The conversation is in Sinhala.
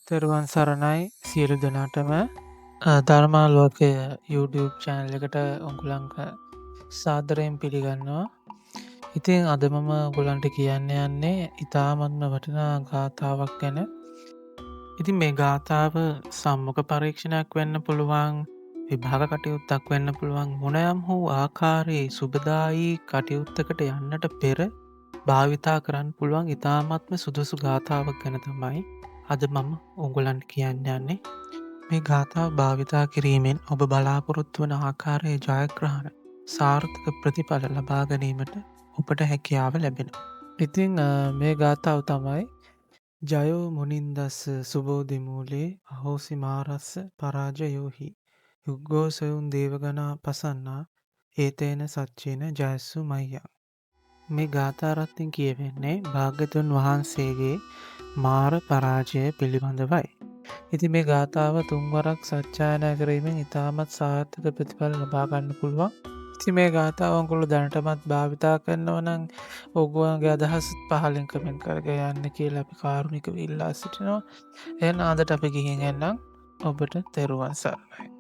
තෙරුවන් සරණයි සියලු දෙනාටම ධර්මාලෝකය YouTube චැනල් එකට ඔගුලන්ක සාදරයෙන් පිළිගන්නවා. ඉතින් අද මම ඔගුලන්ට කියන්න යන්නේ ඉතාමත්ම වටිනා ගාථාවක් ගැන. ඉතින් මේ ගාථාව සම්මුඛ පරීක්ෂණයක් වෙන්න පුළුවන්, විභාග කටයුත්තක් වෙන්න පුළුවන්, මොනයම් හෝ ආකාරයේ සුබදායී කටයුත්තකට යන්නට පෙර භාවිතා කරන්න පුළුවන් ඉතාමත්ම සුදුසු ගාථාවක් ගැන තමයි අද මම ඔගුලන්ට කියන්න යන්නේ. මේ ගාථාව භාවිතා කිරීමෙන් ඔබ බලාපොරොත්තු වන ආකාරයේ ජයග්‍රහණ සාර්ථක ප්‍රතිඵල ලබා ගැනීමට ඔබට හැකියාව ලැබෙන. ඉතිං මේ ගාථාව තමයි ජයෝ මුනින්දස්ස සුබෝධිමූලේ අහෝසි මාරස්ස පරාජයෝහි යුග්ගෝ සයුන් දේවගනා පසන්නා ඒතේන සච්චේන ජයස්සු මයියා. මේ ගාථාරත්තින් කියවෙන්නේ භාග්‍යතුන් වහන්සේගේ මාර පරාජය පිළිබඳවයි. ඉති මේ ගාථාව තුන්වරක් සච්චායනය කිරීමෙන් ඉතාමත් සාර්ථක ප්‍රතිඵල ලබාගන්න පුළුවන්. ඉති මේ ගාථාවංකුළු දැනටමත් භාවිතා කරනවනං ඔගුවන්ගේ අදහස් පහලින් කමෙන්ට් කරග යන්න කියලා අපි කාරුණික ඉල්ලා සිටිනවා. එන්න අදට අපි ගිහින් එන්නම්. ඔබට තෙරුවන් සරණයි.